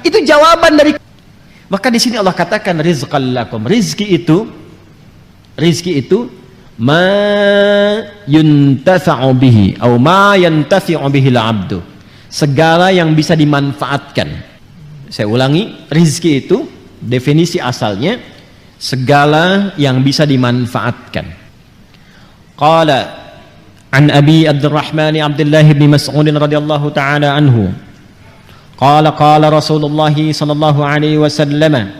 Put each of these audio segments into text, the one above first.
Itu jawaban dari. Maka di sini Allah katakan rizqan lakum. Rizki itu ma yuntafa'u bihi atau ma yantafi'u bihi al-'abdu. Segala yang bisa dimanfaatkan. Saya ulangi, rizki itu definisi asalnya segala yang bisa dimanfaatkan. Qala an Abi Abdurrahman Abdullah bin Mas'ud radhiyallahu ta'ala anhu. Qala qala Rasulullah sallallahu alaihi wasallam,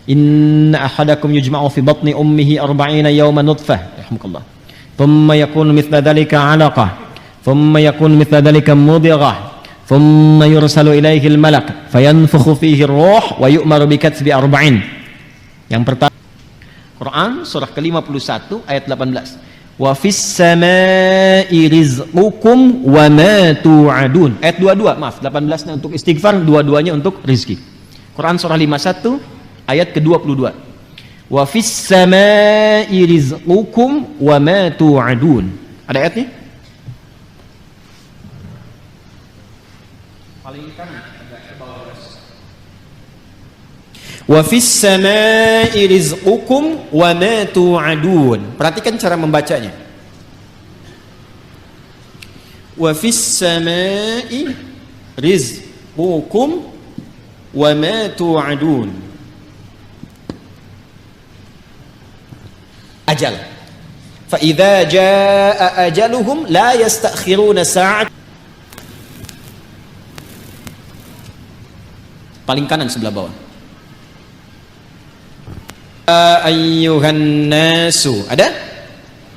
inna ahadakum yujma'u fi batni ummihi 40 yawman nutfah, rahmukallah. Thumma yakunu mithla dhalika 'alaqah, thumma yakunu mithla dhalika mudghah, thumma yursalu ilaihi al-malak fayanfukhu fihi ar-ruh wa yu'maru bi katbi 40. Yang pertama Quran surah ke-51 ayat 18. Wa fis samaa'i rizqukum wa ma tu'adun. Ayat 22, maaf, 18-nya untuk istighfar, 22-nya untuk rizki. Quran surah 51 ayat ke-22. Wa fis samaa'i rizqukum wa ma tu'adun. Ada ayatnya? Paling kanan agak ke bawah. Wa fis samaa'i rizqukum wa ma tu'adun. Perhatikan cara membacanya. Wa fis samaa'i rizqukum wa ma tu'adun. Ajal. Fa idza jaa ajaluhum la yastakhiruna sa'at. Paling kanan sebelah bawah. Ayyuhan nasu, ada?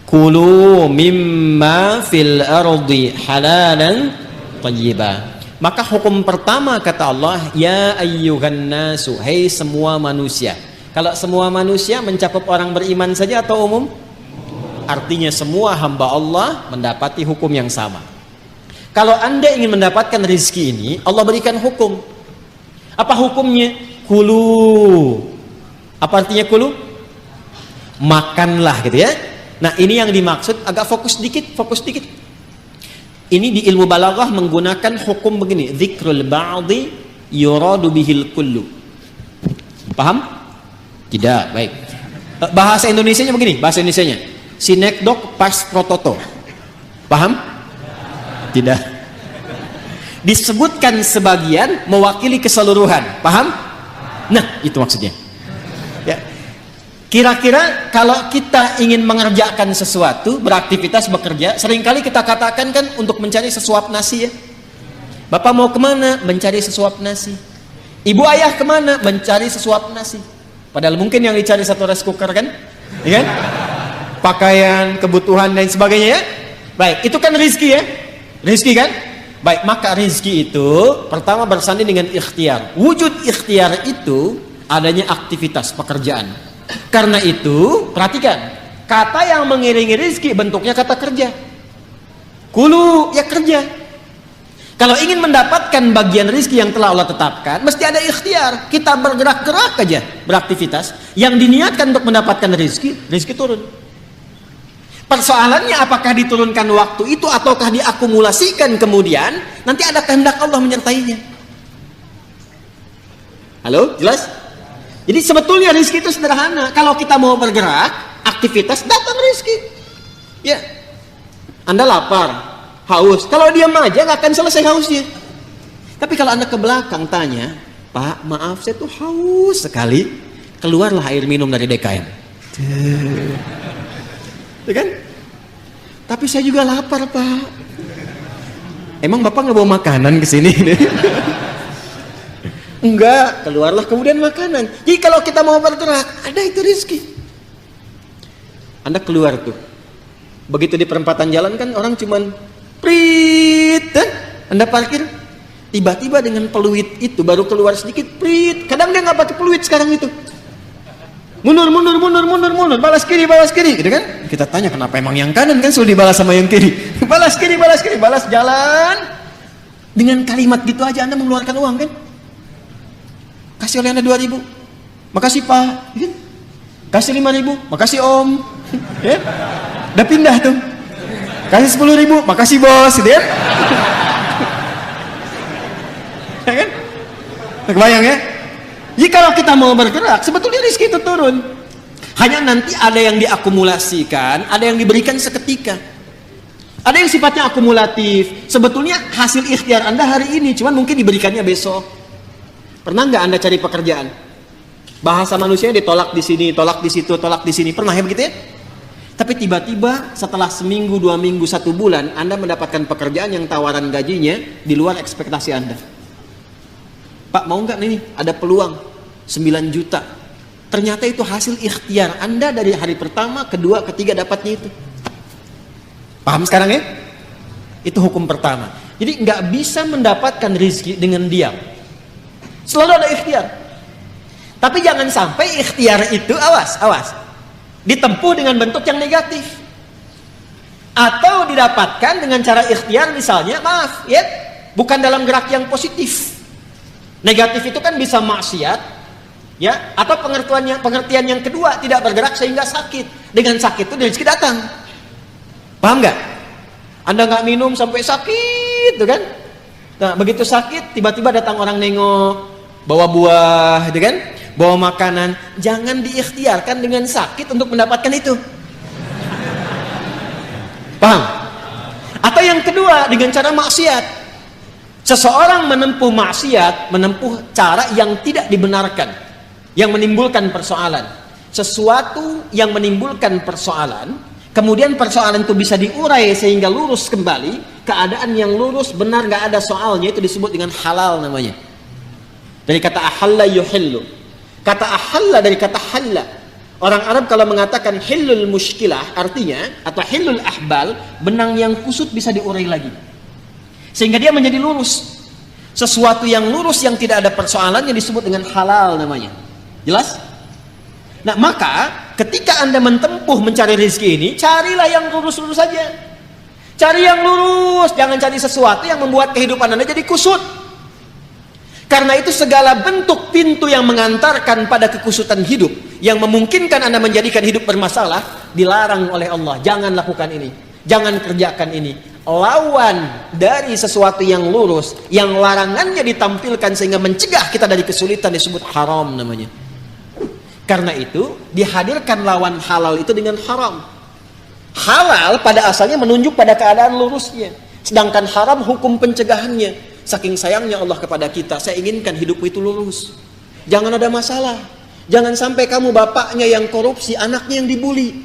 Kulu mimma fil ardi halalan thayyibah. Maka hukum pertama kata Allah, ya ayyuhan nasu, hai semua manusia. Kalau semua manusia mencakup orang beriman saja atau umum? Artinya semua hamba Allah mendapati hukum yang sama. Kalau Anda ingin mendapatkan rezeki ini, Allah berikan hukum. Apa hukumnya? Kulu. Apa artinya kulu? Makanlah gitu ya. Nah ini yang dimaksud, agak fokus dikit. Ini di ilmu balaghah menggunakan hukum begini, dzikrul ba'di yuradu bihil kullu. Paham? Tidak, baik. Bahasa Indonesianya begini, bahasa Indonesianya sinekdok pas prototo. Paham? Tidak. Disebutkan sebagian mewakili keseluruhan. Paham? Nah itu maksudnya. Ya. Kira-kira kalau kita ingin mengerjakan sesuatu, beraktivitas, bekerja, seringkali kita katakan kan untuk mencari sesuap nasi ya. Bapak mau kemana? Mencari sesuap nasi. Ibu ayah kemana? Mencari sesuap nasi. Padahal mungkin yang dicari satu rice cooker kan? Ya kan? Pakaian, kebutuhan dan sebagainya ya. Baik, itu kan rizki ya. Rizki kan? Baik, maka rizki itu pertama bersanding dengan ikhtiar. Wujud ikhtiar itu adanya aktivitas pekerjaan. Karena itu perhatikan, kata yang mengiringi rizki bentuknya kata kerja. Kulu, ya kerja. Kalau ingin mendapatkan bagian rizki yang telah Allah tetapkan, mesti ada ikhtiar. Kita bergerak-gerak aja, beraktivitas. Yang diniatkan untuk mendapatkan rizki, rizki turun. Persoalannya apakah diturunkan waktu itu ataukah diakumulasikan kemudian nanti ada kehendak Allah menyertainya. Halo, jelas? Jadi sebetulnya rizki itu sederhana. Kalau kita mau bergerak, aktivitas, datang rizki. Ya, Anda lapar, haus. Kalau diam aja nggak akan selesai hausnya. Tapi kalau Anda ke belakang tanya, Pak, maaf saya tuh haus sekali. Keluarlah air minum dari DKM. Ya kan? Tapi saya juga lapar, Pak. Emang Bapak nggak bawa makanan ke sini? Enggak, keluarlah kemudian makanan. Jadi kalau kita mau bergerak, ada itu rizki. Anda keluar tuh. Begitu di perempatan jalan kan orang cuman prit, Anda parkir. Tiba-tiba dengan peluit itu baru keluar sedikit, prit. Kadang dia nggak pakai peluit sekarang itu. Mundur, balas kiri, gitu kan? Kita tanya kenapa emang yang kanan kan sudah dibalas sama yang kiri. Balas kiri, balas jalan. Dengan kalimat gitu aja Anda mengeluarkan uang kan? Kasih oleh Anda 2.000. Makasih Pak. Kasih 5.000. Makasih Om. Ya? Udah pindah tuh. Kasih 10.000. Makasih Bos, gitu ya? Ya kan? Kebayang ya? Jadi kalau kita mau bergerak, sebetulnya rezeki itu turun. Hanya nanti ada yang diakumulasikan, ada yang diberikan seketika. Ada yang sifatnya akumulatif. Sebetulnya hasil ikhtiar Anda hari ini, cuman mungkin diberikannya besok. Pernah nggak Anda cari pekerjaan? Bahasa manusia ditolak di sini, tolak di situ, tolak di sini. Pernah ya begitu ya? Tapi tiba-tiba setelah seminggu, 2 minggu, 1 bulan, Anda mendapatkan pekerjaan yang tawaran gajinya di luar ekspektasi Anda. Pak, mau nggak nih? Ada peluang 9 juta. Ternyata itu hasil ikhtiar Anda dari hari pertama, kedua, ketiga dapatnya itu. Paham sekarang ya? Itu hukum pertama. Jadi nggak bisa mendapatkan rezeki dengan diam. Selalu ada ikhtiar. Tapi jangan sampai ikhtiar itu, awas, ditempuh dengan bentuk yang negatif. Atau didapatkan dengan cara ikhtiar misalnya, maaf ya, bukan dalam gerak yang positif. Negatif itu kan bisa maksiat, ya, atau pengertian yang kedua, tidak bergerak sehingga sakit. Dengan sakit itu rezeki datang. Paham nggak? Anda nggak minum sampai sakit, tuh kan? Nah, begitu sakit, tiba-tiba datang orang nengok, bawa buah, gitu kan? Bawa makanan. Jangan diikhtiarkan dengan sakit untuk mendapatkan itu. Paham? Atau yang kedua, dengan cara maksiat. Seseorang menempuh maksiat, menempuh cara yang tidak dibenarkan, yang menimbulkan persoalan. Sesuatu yang menimbulkan persoalan, kemudian persoalan itu bisa diurai sehingga lurus kembali, keadaan yang lurus, benar, nggak ada soalnya, itu disebut dengan halal namanya. Dari kata ahalla yuhillu. Kata ahalla dari kata halla. Orang Arab kalau mengatakan hillul mushkilah, artinya, atau hillul ahbal, benang yang kusut bisa diurai lagi. Sehingga dia menjadi lurus. Sesuatu yang lurus yang tidak ada persoalannya disebut dengan halal namanya. Jelas? Nah, maka ketika Anda menempuh mencari rezeki ini, carilah yang lurus-lurus saja. Cari yang lurus, jangan cari sesuatu yang membuat kehidupan Anda jadi kusut. Karena itu segala bentuk pintu yang mengantarkan pada kekusutan hidup, yang memungkinkan Anda menjadikan hidup bermasalah, dilarang oleh Allah. Jangan lakukan ini, jangan kerjakan ini. Lawan dari sesuatu yang lurus, yang larangannya ditampilkan sehingga mencegah kita dari kesulitan, disebut haram namanya. Karena itu dihadirkan lawan halal itu dengan haram. Halal pada asalnya menunjuk pada keadaan lurusnya, sedangkan haram hukum pencegahannya. Saking sayangnya Allah kepada kita, saya inginkan hidupmu itu lurus. Jangan ada masalah. Jangan sampai kamu bapaknya yang korupsi, anaknya yang dibully.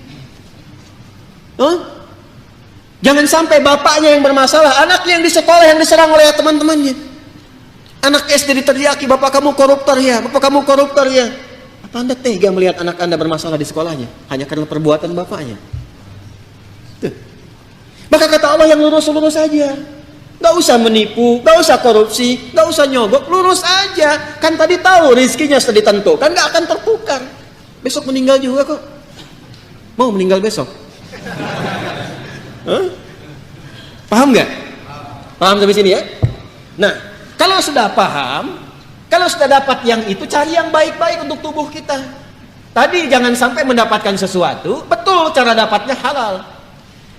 Jangan sampai bapaknya yang bermasalah, anaknya yang di sekolah yang diserang oleh teman-temannya. Anak SD diteriaki, bapak kamu koruptor ya, bapak kamu koruptor ya. Apa Anda tega melihat anak Anda bermasalah di sekolahnya hanya karena perbuatan bapaknya? Tuh. Maka kata Allah yang lurus-lurus saja. Gak usah menipu, gak usah korupsi, gak usah nyogok, lurus aja. Kan tadi tahu rezekinya sudah ditentukan, gak akan tertukar. Besok meninggal juga kok. Mau meninggal besok? Paham gak? Paham sampai sini ya? Nah, kalau sudah paham, kalau sudah dapat yang itu, cari yang baik-baik untuk tubuh kita. Tadi jangan sampai mendapatkan sesuatu, betul cara dapatnya halal.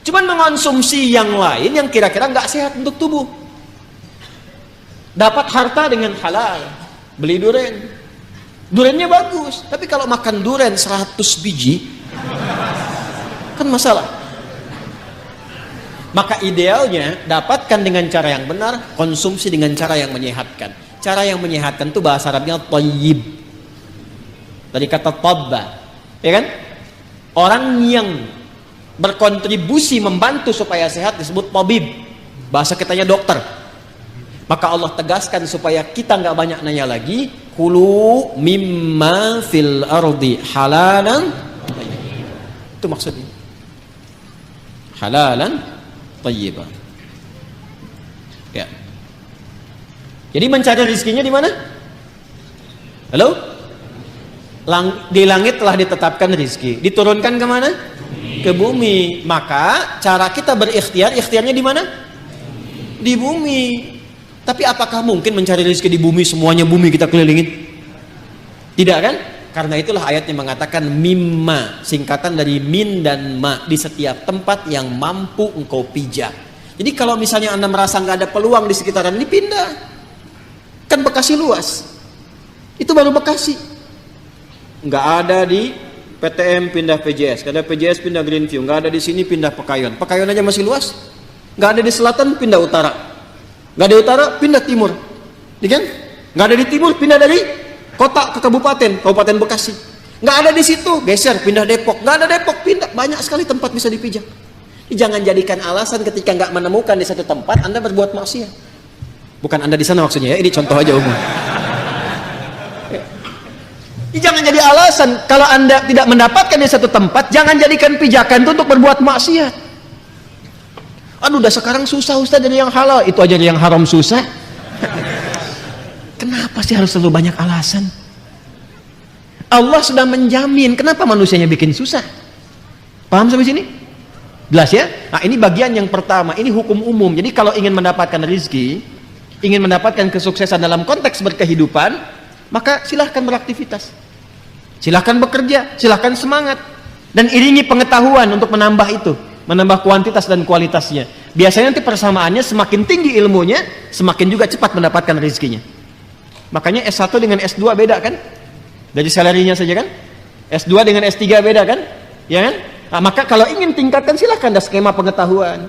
Cuman mengonsumsi yang lain yang kira-kira nggak sehat untuk tubuh. Dapat harta dengan halal, beli duren. Durennya bagus, tapi kalau makan duren 100 biji, kan masalah. Maka idealnya dapatkan dengan cara yang benar, konsumsi dengan cara yang menyehatkan. Cara yang menyehatkan itu bahasa Arabnya thayyib. Dari kata tabba, ya kan? Orang yang berkontribusi membantu supaya sehat disebut tabib, bahasa kitanya dokter. Maka Allah tegaskan supaya kita nggak banyak nanya lagi, kulu mimma fil ardi halalan, itu maksudnya halalan thayyiban. Ya. Jadi mencari rezekinya di mana? Halo? Di langit telah ditetapkan rezeki, diturunkan ke mana? Ke bumi. Maka cara kita berikhtiar, ikhtiarnya di mana? Di bumi. Tapi apakah mungkin mencari rezeki di bumi, semuanya bumi kita kelilingin? Tidak kan? Karena itulah ayatnya mengatakan mimma, singkatan dari min dan ma, di setiap tempat yang mampu engkau pijak. Jadi kalau misalnya Anda merasa nggak ada peluang di sekitaran ini, pindah. Kan Bekasi luas. Itu baru Bekasi. Nggak ada di PTM pindah PJS, nggak ada PJS pindah Greenview, nggak ada di sini pindah Pekayon. Pekayon aja masih luas. Nggak ada di selatan pindah utara, nggak ada di utara pindah timur, ya kan? Nggak ada di timur pindah dari kota ke kabupaten Bekasi. Nggak ada di situ geser pindah Depok, nggak ada Depok pindah. Banyak sekali tempat bisa dipijak. Jangan jadikan alasan ketika nggak menemukan di satu tempat Anda berbuat maksiat. Bukan Anda di sana maksudnya ya, ini contoh aja umum. Jangan jadi alasan kalau Anda tidak mendapatkan di satu tempat, jangan jadikan pijakan itu untuk berbuat maksiat. Aduh, udah sekarang susah Ustaz dari yang halal, itu aja dari yang haram susah. Kenapa sih harus selalu banyak alasan? Allah sudah menjamin, kenapa manusianya bikin susah? Paham sampai sini? Jelas ya? Nah, ini bagian yang pertama, ini hukum umum. Jadi kalau ingin mendapatkan rezeki, ingin mendapatkan kesuksesan dalam konteks berkehidupan, maka silahkan beraktivitas, silahkan bekerja, silahkan semangat, dan iringi pengetahuan untuk menambah itu, menambah kuantitas dan kualitasnya. Biasanya nanti persamaannya semakin tinggi ilmunya, semakin juga cepat mendapatkan rezekinya. Makanya S1 dengan S2 beda kan? Dari salarinya saja kan? S2 dengan S3 beda kan? Ya kan? Nah, maka kalau ingin tingkatkan silahkan ada skema pengetahuan,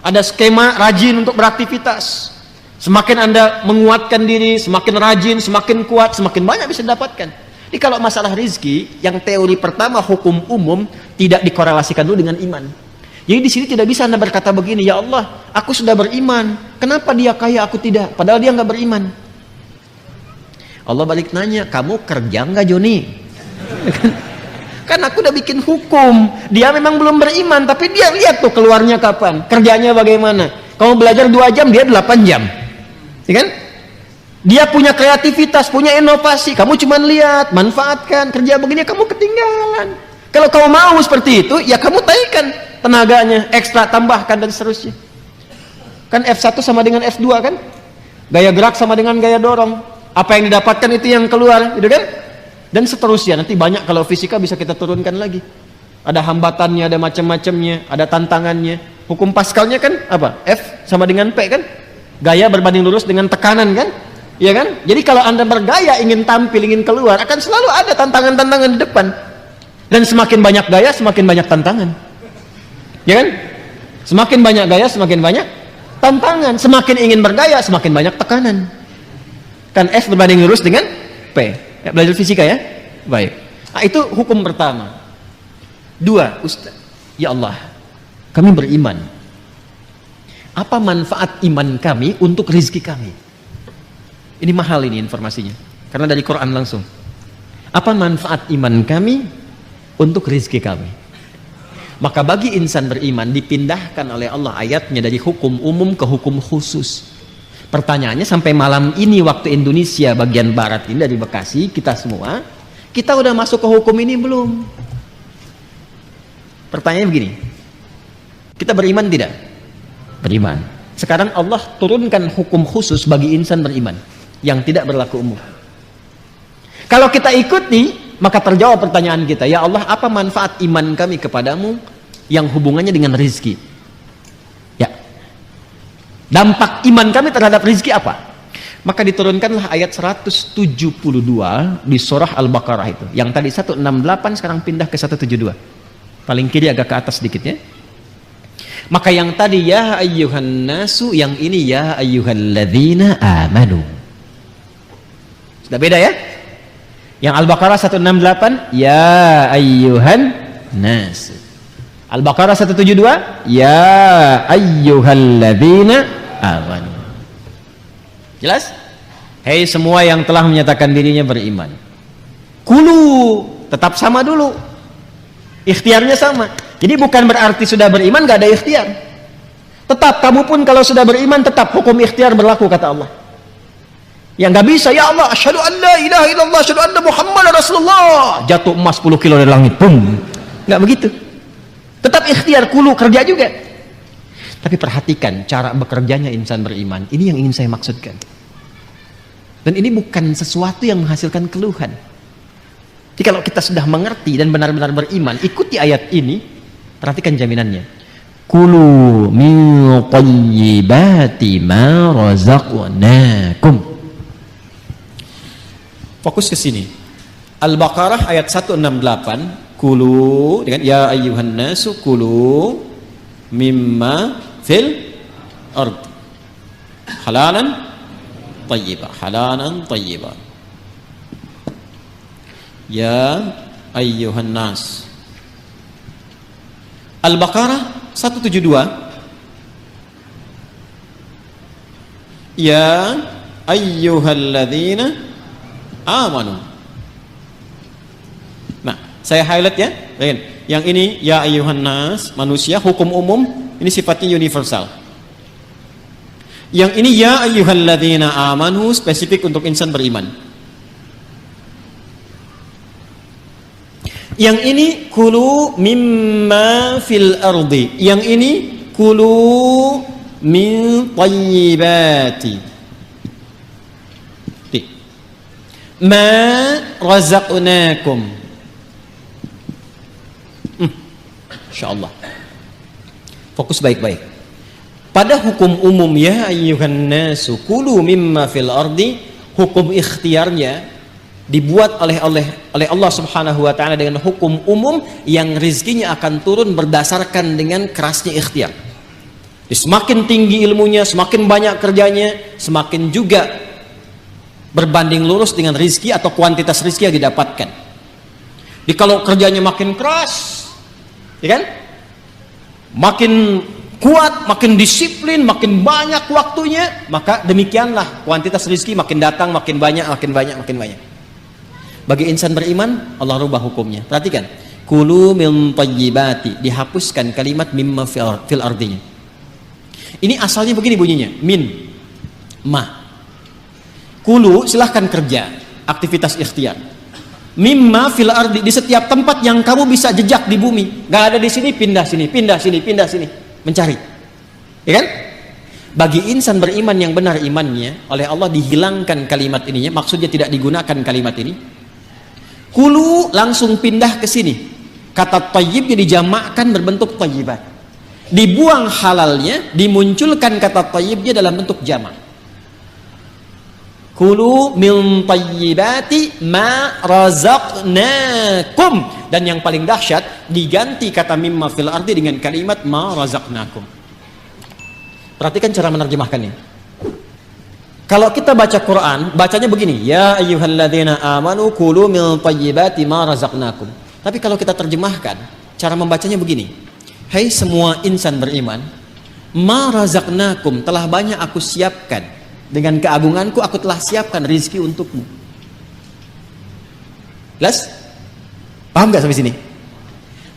ada skema rajin untuk beraktivitas. Semakin Anda menguatkan diri, semakin rajin, semakin kuat, semakin banyak bisa didapatkan. Jadi kalau masalah rezeki, yang teori pertama hukum umum tidak dikorelasikan dulu dengan iman. Jadi di sini tidak bisa Anda berkata begini, ya Allah, aku sudah beriman, kenapa dia kaya aku tidak? Padahal dia nggak beriman. Allah balik nanya, kamu kerja nggak Joni? Kan aku udah bikin hukum, dia memang belum beriman, tapi dia lihat tuh keluarnya kapan, kerjanya bagaimana. Kamu belajar 2 jam, dia 8 jam, ya kan? Dia punya kreativitas, punya inovasi, kamu cuma lihat, manfaatkan, kerja begini, kamu ketinggalan. Kalau kamu mau seperti itu, ya kamu taikan tenaganya, ekstra, tambahkan, dan seterusnya. Kan F1 sama dengan F2 kan? Gaya gerak sama dengan gaya dorong. Apa yang didapatkan itu yang keluar, gitu kan? Dan seterusnya. Nanti banyak kalau fisika bisa kita turunkan lagi. Ada hambatannya, ada macam-macamnya, ada tantangannya. Hukum Pascalnya kan apa? F sama dengan P kan? Gaya berbanding lurus dengan tekanan kan? Iya kan? Jadi kalau Anda bergaya ingin tampil, ingin keluar, akan selalu ada tantangan-tantangan di depan. Dan semakin banyak gaya, semakin banyak tantangan. Ya kan? Semakin banyak gaya, semakin banyak tantangan. Semakin ingin bergaya, semakin banyak tekanan. Kan F berbanding lurus dengan P. Ya, belajar fisika ya? Baik. Nah, itu hukum pertama. 2, Ustaz, ya Allah, kami beriman. Apa manfaat iman kami untuk rezeki kami? Ini mahal ini informasinya, karena dari Quran langsung. Apa manfaat iman kami untuk rezeki kami? Maka bagi insan beriman dipindahkan oleh Allah ayatnya dari hukum umum ke hukum khusus. Pertanyaannya, sampai malam ini waktu Indonesia bagian barat ini dari Bekasi, kita semua, kita udah masuk ke hukum ini belum? Pertanyaannya begini, kita beriman tidak? Beriman. Sekarang Allah turunkan hukum khusus bagi insan beriman yang tidak berlaku umum. Kalau kita ikuti, maka terjawab pertanyaan kita, ya Allah, apa manfaat iman kami kepadamu yang hubungannya dengan rezeki? Dampak iman kami terhadap rezeki apa? Maka diturunkanlah ayat 172 di surah Al-Baqarah itu. Yang tadi 168 sekarang pindah ke 172. Paling kiri agak ke atas sedikit ya. Maka yang tadi ya ayyuhan nasu, yang ini ya ayyuhalladzina amanu. Sudah beda ya? Yang Al-Baqarah 168 ya ayyuhan nasu. Al-Baqarah 172 ya ayyuhalladzina amanu. Jelas? Hei semua yang telah menyatakan dirinya beriman, kulu, tetap sama dulu, ikhtiarnya sama. Jadi bukan berarti sudah beriman gak ada ikhtiar. Tetap kamu pun kalau sudah beriman, tetap hukum ikhtiar berlaku kata Allah. Yang gak bisa, ya Allah asyhadu an la ilaha illallah asyhadu anna muhammadar rasulullah, jatuh emas 10 kilo dari langit, boom. Gak begitu. Tetap ikhtiar, kulu, kerja juga. Tapi perhatikan cara bekerjanya insan beriman. Ini yang ingin saya maksudkan. Dan ini bukan sesuatu yang menghasilkan keluhan. Jadi kalau kita sudah mengerti dan benar-benar beriman, ikuti ayat ini, perhatikan jaminannya. Kulu min thayyibati ma razaqnakum. Fokus ke sini. Al-Baqarah ayat 168, kulu dengan ya ayyuhan nasu kulu mimma fil ard halalan tayyiba, halalan tayyiba. Ya ayyuhan nas. Al-Baqarah 172, ya ayyuhalladzina amanu. Nah, saya highlight ya. Yang ini ya ayyuhan nas, manusia, hukum umum, ini sifatnya universal. Yang ini ya ayyuhalladzina amanu, spesifik untuk insan beriman. Yang ini kulu mimma fil ardi. Yang ini kulu min tayyibati ma razaqnakum. Insyaallah. Fokus baik-baik. Pada hukum umum ya ayyuhan nasu kulu mimma fil ardi, hukum ikhtiarnya dibuat oleh Allah Subhanahu wa taala dengan hukum umum yang rizkinya akan turun berdasarkan dengan kerasnya ikhtiar. Semakin tinggi ilmunya, semakin banyak kerjanya, semakin juga berbanding lurus dengan rizki atau kuantitas rizki yang didapatkan. Jadi kalau kerjanya makin keras, ya kan? Makin kuat, makin disiplin, makin banyak waktunya, maka demikianlah kuantitas rizki makin datang, makin banyak, makin banyak, makin banyak. Bagi insan beriman, Allah rubah hukumnya. Perhatikan, kulu min tayyibati, dihapuskan kalimat mimma fil ardinya. Ini asalnya begini bunyinya, min, ma. Kulu silahkan kerja, aktivitas ikhtiar. Mimma fil ardi, di setiap tempat yang kamu bisa jejak di bumi. Gak ada di sini, pindah sini, pindah sini, pindah sini, mencari. Ya kan? Bagi insan beriman yang benar imannya, oleh Allah dihilangkan kalimat ininya, maksudnya tidak digunakan kalimat ini. Kulu langsung pindah ke sini. Kata tayyib dijamakkan berbentuk tayyibat. Dibuang halalnya, dimunculkan kata tayyibnya dalam bentuk jamak. Kulu min tayyibati ma razaqnakum. Dan yang paling dahsyat, diganti kata mimma fil ardi dengan kalimat ma razaqnakum. Perhatikan cara menerjemahkannya. Kalau kita baca Quran, bacanya begini, ya ayyuhalladzina amanu kulu min tayyibati ma razaqnakum. Tapi kalau kita terjemahkan, cara membacanya begini. Hai semua insan beriman, ma razaqnakum, telah banyak aku siapkan, dengan keagunganku aku telah siapkan rizki untukmu. Jelas? Paham gak sampai sini?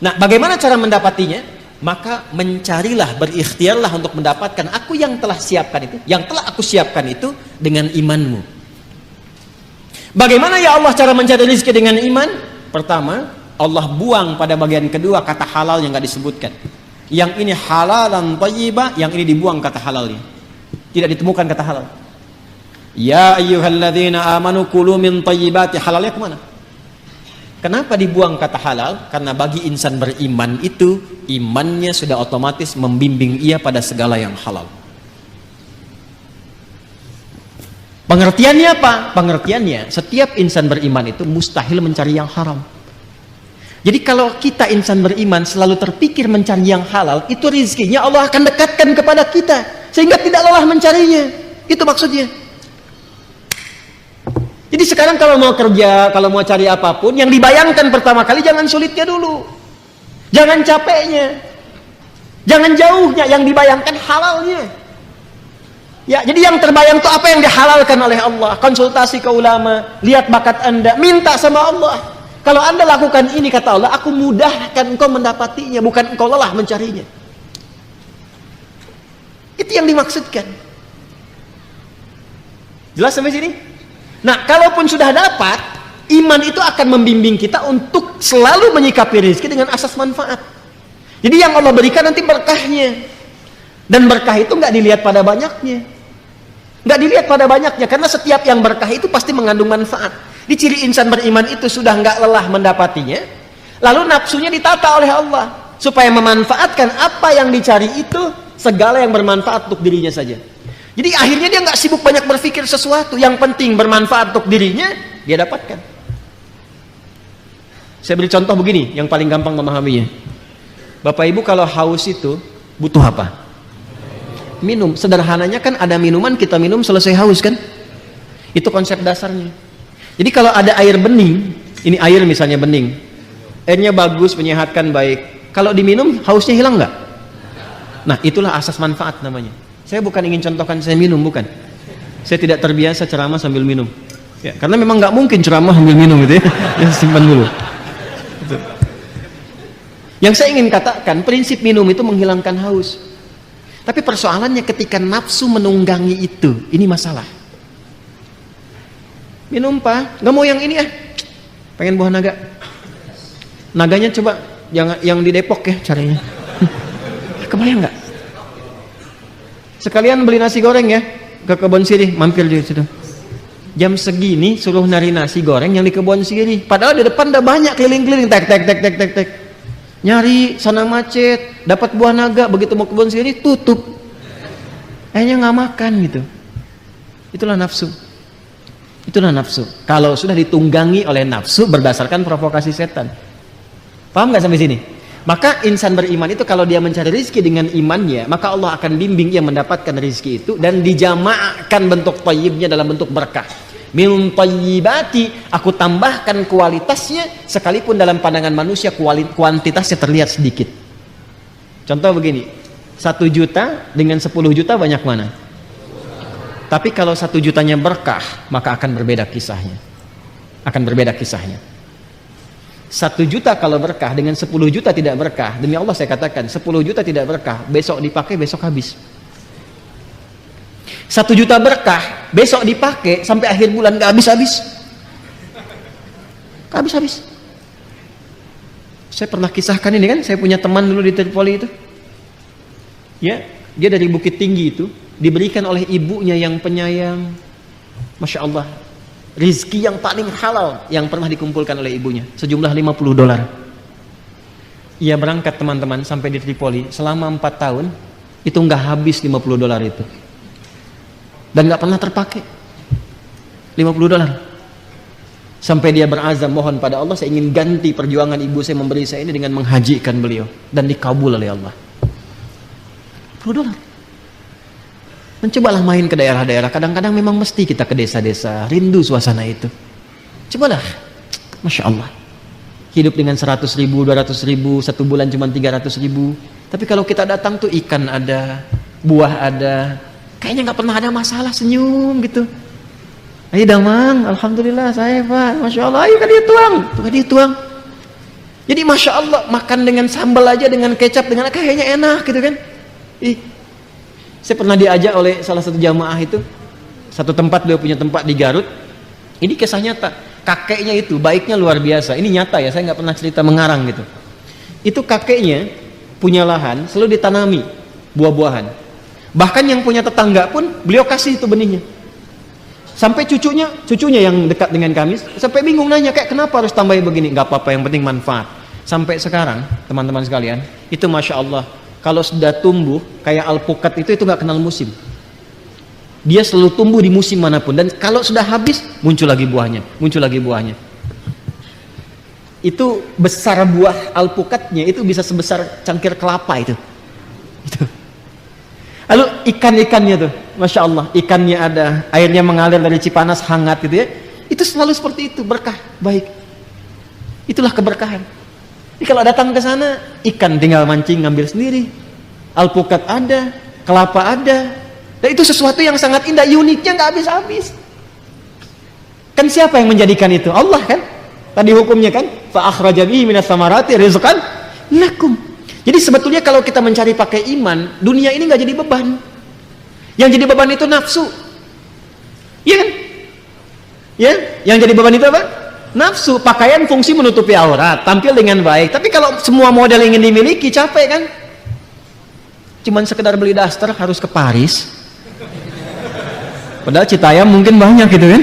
Nah, bagaimana cara mendapatinya? Maka mencarilah, berikhtiarlah untuk mendapatkan aku yang telah siapkan itu, yang telah aku siapkan itu dengan imanmu. Bagaimana ya Allah cara mencari rizki dengan iman? Pertama, Allah buang pada bagian kedua kata halal yang gak disebutkan. Yang ini halalan thayyibah, yang ini dibuang kata halalnya. Tidak ditemukan kata halal. Ya ayyuhalladzina amanu kulu min thayyibati, halalnya kemana? Kenapa dibuang kata halal? Karena bagi insan beriman itu, imannya sudah otomatis membimbing ia pada segala yang halal. Pengertiannya apa? Pengertiannya, setiap insan beriman itu mustahil mencari yang haram. Jadi kalau kita insan beriman selalu terpikir mencari yang halal, itu rizkinya Allah akan dekatkan kepada kita sehingga tidak lelah mencarinya. Itu maksudnya. Jadi sekarang kalau mau kerja, kalau mau cari apapun, yang dibayangkan pertama kali jangan sulitnya dulu, jangan capeknya, jangan jauhnya, yang dibayangkan halalnya. Ya, jadi yang terbayang itu apa yang dihalalkan oleh Allah. Konsultasi ke ulama, lihat bakat Anda, minta sama Allah. Kalau Anda lakukan ini, kata Allah, aku mudahkan engkau mendapatinya, bukan engkau lelah mencarinya. Itu yang dimaksudkan. Jelas sampai sini? Nah, kalaupun sudah dapat, iman itu akan membimbing kita untuk selalu menyikapi rezeki dengan asas manfaat. Jadi yang Allah berikan nanti berkahnya. Dan berkah itu nggak dilihat pada banyaknya. Nggak dilihat pada banyaknya, karena setiap yang berkah itu pasti mengandung manfaat. Di ciri insan beriman itu sudah nggak lelah mendapatinya, lalu nafsunya ditata oleh Allah supaya memanfaatkan apa yang dicari itu, segala yang bermanfaat untuk dirinya saja. Jadi akhirnya dia nggak sibuk banyak berpikir sesuatu, yang penting bermanfaat untuk dirinya, dia dapatkan. Saya beri contoh begini yang paling gampang memahaminya. Bapak Ibu kalau haus itu butuh apa? Minum. Sederhananya kan ada minuman, kita minum selesai haus kan? Itu konsep dasarnya. Jadi kalau ada air bening, ini air misalnya bening, airnya bagus, menyehatkan, baik. Kalau diminum, hausnya hilang nggak? Nah, itulah asas manfaat namanya. Saya bukan ingin contohkan saya minum, bukan. Saya tidak terbiasa ceramah sambil minum. Ya, karena memang nggak mungkin ceramah sambil minum gitu ya. Ya simpan dulu. Gitu. Yang saya ingin katakan, prinsip minum itu menghilangkan haus. Tapi persoalannya ketika nafsu menunggangi itu, ini masalah. Minum Pak, nggak mau yang ini ya, pengen buah naga. Naganya coba yang di Depok ya caranya. Kebayang nggak? Sekalian beli nasi goreng ya ke Kebon Sirih, mampir di situ. Jam segini suruh nari nasi goreng yang di Kebon Sirih. Padahal di depan udah banyak keliling-keliling, tek. Nyari sana macet, dapat buah naga, begitu mau Kebon Sirih tutup. Akhirnya nggak makan gitu. Itulah nafsu. Itulah nafsu. Kalau sudah ditunggangi oleh nafsu berdasarkan provokasi setan. Paham nggak sampai sini? Maka insan beriman itu kalau dia mencari rizki dengan imannya, maka Allah akan bimbing ia mendapatkan rizki itu dan dijamaahkan bentuk thayyibnya dalam bentuk berkah. Min thayyibati, aku tambahkan kualitasnya sekalipun dalam pandangan manusia kuantitasnya terlihat sedikit. Contoh begini, 1 juta dengan 10 juta banyak mana? Tapi kalau 1 jutanya berkah, maka akan berbeda kisahnya. Akan berbeda kisahnya. 1 juta kalau berkah dengan 10 juta tidak berkah, demi Allah saya katakan 10 juta tidak berkah, besok dipakai besok habis. 1 juta berkah, besok dipakai sampai akhir bulan gak habis-habis. Gak habis-habis. Saya pernah kisahkan ini kan, saya punya teman dulu di Tripoli itu. Ya, dia dari Bukit Tinggi itu diberikan oleh ibunya yang penyayang, Masya Allah, rizki yang paling halal yang pernah dikumpulkan oleh ibunya, sejumlah $50. Ia berangkat teman-teman sampai di Tripoli selama 4 tahun, itu nggak habis $50 itu, dan nggak pernah terpakai $50. Sampai dia berazam mohon pada Allah, saya ingin ganti perjuangan ibu saya memberi saya ini dengan menghajikan beliau, dan dikabul oleh Allah. $50. Mencobalah main ke daerah-daerah. Kadang-kadang memang mesti kita ke desa-desa, rindu suasana itu. Cobalah, Masya Allah. Hidup dengan 100.000, 200.000, 1 bulan cuma 300.000. Tapi kalau kita datang tuh ikan ada, buah ada, kayaknya nggak pernah ada masalah, senyum gitu. Ayo damang, Alhamdulillah saya Pak, Masya Allah, ayo kan dia tuang, tuh dia tuang. Jadi Masya Allah, makan dengan sambal aja, dengan kecap, dengan kayaknya enak gitu kan. Saya pernah diajak oleh salah satu jamaah itu, satu tempat, beliau punya tempat di Garut. Ini kisah nyata, kakeknya itu baiknya luar biasa. Ini nyata ya, saya nggak pernah cerita mengarang gitu. Itu kakeknya punya lahan, selalu ditanami buah-buahan. Bahkan yang punya tetangga pun beliau kasih itu benihnya. Sampai cucunya yang dekat dengan kami, sampai bingung nanya, kayak kenapa harus tambahin begini? Nggak apa-apa, yang penting manfaat. Sampai sekarang, teman-teman sekalian, itu Masya Allah, kalau sudah tumbuh kayak alpukat itu nggak kenal musim. Dia selalu tumbuh di musim manapun, dan kalau sudah habis muncul lagi buahnya. Itu besar buah alpukatnya itu bisa sebesar cangkir kelapa itu. Lalu ikan-ikannya tuh, Masya Allah, ikannya ada, airnya mengalir dari Cipanas hangat gitu ya. Itu selalu seperti itu, berkah, baik. Itulah keberkahan. Jadi kalau datang ke sana, ikan tinggal mancing ngambil sendiri, alpukat ada, kelapa ada, dan itu sesuatu yang sangat indah, uniknya nggak habis-habis. Kan siapa yang menjadikan itu? Allah kan? Tadi hukumnya kan? Fa akhraja bihi minas samarati rizqan lakum. Jadi sebetulnya kalau kita mencari pakai iman, dunia ini nggak jadi beban. Yang jadi beban itu nafsu. Iya kan? Ya, yang jadi beban itu apa? Nafsu. Pakaian fungsi menutupi aurat, tampil dengan baik. Tapi kalau semua model ingin dimiliki, capek kan? Cuman sekedar beli daster harus ke Paris. Padahal Citayam mungkin banyak gitu kan?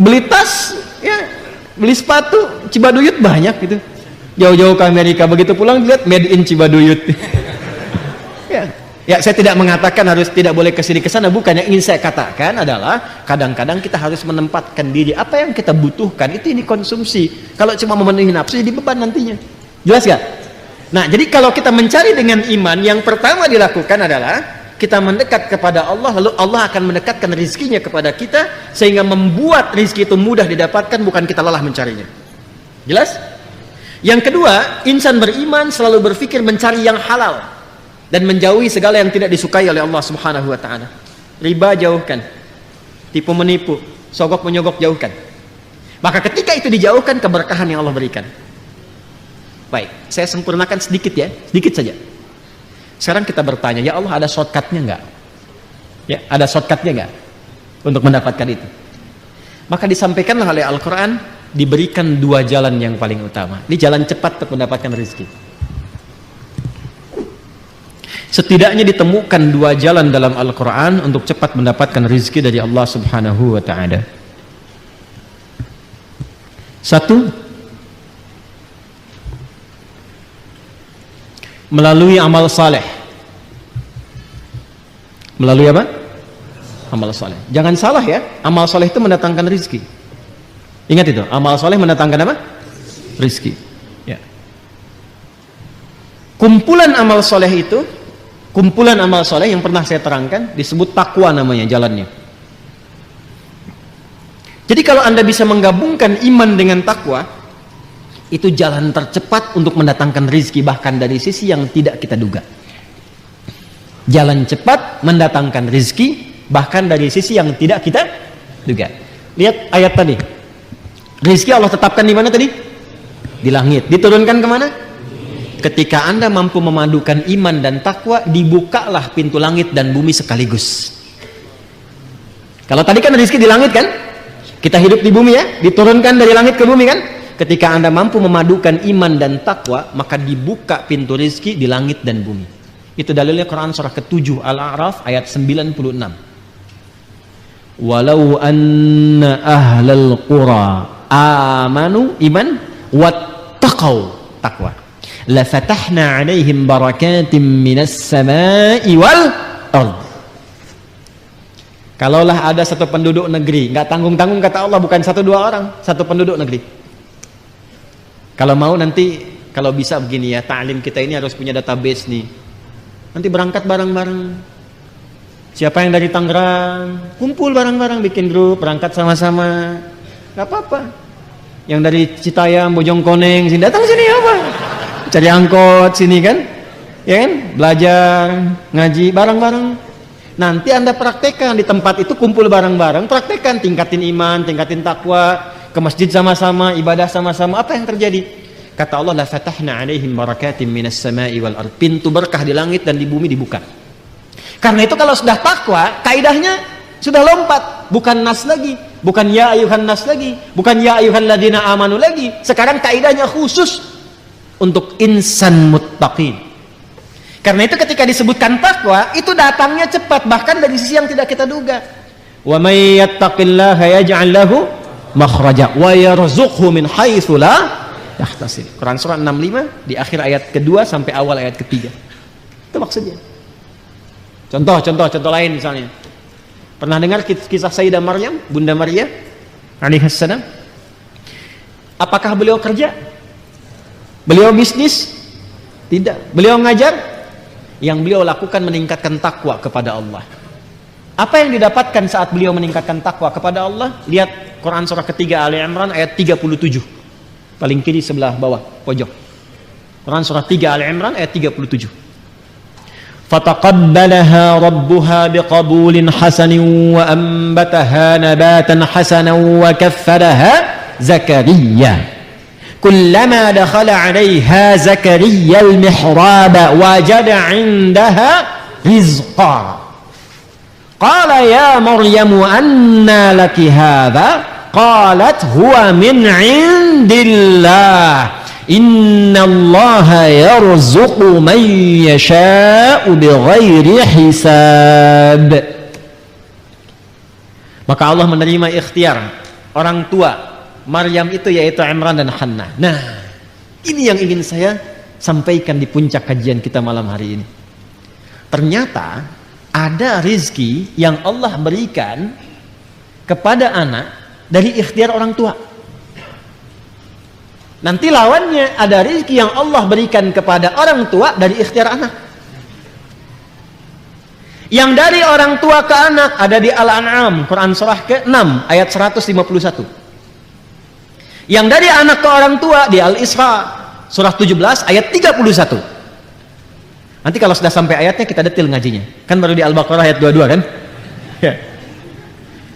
Beli tas, ya, beli sepatu, Cibaduyut banyak gitu. Jauh-jauh ke Amerika, begitu pulang dilihat made in Cibaduyut. Ya. Ya, saya tidak mengatakan harus tidak boleh kesini kesana, bukan. Yang ingin saya katakan adalah kadang-kadang kita harus menempatkan diri, apa yang kita butuhkan itu ini konsumsi. Kalau cuma memenuhi nafsu jadi beban nantinya. Jelas gak? Nah, jadi kalau kita mencari dengan iman, yang pertama dilakukan adalah kita mendekat kepada Allah, lalu Allah akan mendekatkan rizkinya kepada kita sehingga membuat rizki itu mudah didapatkan, bukan kita lelah mencarinya. Jelas? Yang kedua, insan beriman selalu berpikir mencari yang halal dan menjauhi segala yang tidak disukai oleh Allah Subhanahu wa taala. Riba jauhkan, tipu menipu, sogok menyogok jauhkan. Maka ketika itu dijauhkan, keberkahan yang Allah berikan. Baik, saya sempurnakan sedikit ya, sedikit saja. Sekarang kita bertanya, ya Allah, ada shortcutnya enggak? Ya, ada shortcutnya enggak untuk mendapatkan itu? Maka disampaikanlah oleh Al-Quran, diberikan dua jalan yang paling utama. Ini jalan cepat untuk mendapatkan rezeki. Setidaknya ditemukan dua jalan dalam Al-Quran untuk cepat mendapatkan rezeki dari Allah Subhanahu wa ta'ala. Satu, melalui amal saleh. Melalui apa? Amal saleh. Jangan salah ya, amal saleh itu mendatangkan rezeki. Ingat itu, amal saleh mendatangkan apa? Rezeki. Ya. Kumpulan amal saleh itu, kumpulan amal soleh yang pernah saya terangkan disebut takwa namanya jalannya. Jadi kalau Anda bisa menggabungkan iman dengan takwa, itu jalan tercepat untuk mendatangkan rizki, bahkan dari sisi yang tidak kita duga. Jalan cepat mendatangkan rizki, bahkan dari sisi yang tidak kita duga. Lihat ayat tadi, rizki Allah tetapkan di mana tadi? Di langit. Diturunkan kemana? Ketika Anda mampu memadukan iman dan takwa, dibukalah pintu langit dan bumi sekaligus. Kalau tadi kan rezeki di langit kan? Kita hidup di bumi ya, diturunkan dari langit ke bumi kan? Ketika Anda mampu memadukan iman dan takwa, maka dibuka pintu rezeki di langit dan bumi. Itu dalilnya Quran surah ke-7 Al-A'raf ayat 96. Walau anna ahlal qura amanu iman wattaqau, takwa, la fatahna 'alaihim barakatim minas sama'i wal ard. Kalaulah ada satu penduduk negeri, nggak tanggung-tanggung kata Allah, bukan satu dua orang, satu penduduk negeri. Kalau mau nanti, kalau bisa begini ya, ta'lim kita ini harus punya database nih. Nanti berangkat bareng-bareng. Siapa yang dari Tangerang, kumpul bareng-bareng, bikin grup, berangkat sama-sama. Nggak apa-apa. Yang dari Citayam, Bojongkoneng, sini datang sini apa? Cari angkot sini kan, ya kan, belajar ngaji bareng-bareng. Nanti Anda praktekkan di tempat itu, kumpul bareng-bareng, praktekkan, tingkatin iman, tingkatin takwa, ke masjid sama-sama, ibadah sama-sama. Apa yang terjadi? Kata Allah, la fatahna 'alaihim barakatim minas sama'i wal ard. Pintu berkah di langit dan di bumi dibuka. Karena itu kalau sudah takwa, kaidahnya sudah lompat, bukan nas lagi, bukan ya ayuhan nas lagi, bukan ya ayuhan ladina amanu lagi. Sekarang kaidahnya khusus untuk insan muttaqin. Karena itu ketika disebutkan takwa, itu datangnya cepat, bahkan dari sisi yang tidak kita duga. Wa may yattaqillaha yaj'al lahu makhraja wa yarzuqhu min haitsu la yahtasib. Quran surah 65 di akhir ayat kedua sampai awal ayat ketiga. Itu maksudnya. Contoh lain misalnya. Pernah dengar kisah Sayyidah Maryam, Bunda Maria alaihissalam? Apakah beliau kerja? Beliau bisnis? Tidak. Beliau ngajar? Yang beliau lakukan meningkatkan takwa kepada Allah. Apa yang didapatkan saat beliau meningkatkan takwa kepada Allah? Lihat Quran surah ketiga Ali Imran ayat 37. Paling kiri sebelah bawah pojok. Quran surah 3 Ali Imran ayat 37. Fataqabbalaha rabbuha biqabulin hasanin wa anbataha nabatan hasanan wa kaffalaha Zakaria. كلما دخل عليها زكريا المحراب وجد عندها رزقا قال يا مريم أنى لك هذا قالت هو من عند الله إن الله يرزق من يشاء بغير حساب. Maka Allah menerima ikhtiar orang tua Maryam itu, yaitu Imran dan Hannah. Nah, ini yang ingin saya sampaikan di puncak kajian kita malam hari ini. Ternyata ada rizki yang Allah berikan kepada anak dari ikhtiar orang tua. Nanti lawannya ada rizki yang Allah berikan kepada orang tua dari ikhtiar anak. Yang dari orang tua ke anak ada di Al-An'am, Quran surah ke-6 ayat 151. Yang dari anak ke orang tua di Al-Isra surah 17 ayat 31. Nanti kalau sudah sampai ayatnya kita detil ngajinya. Kan baru di Al-Baqarah ayat 22 kan? Ya.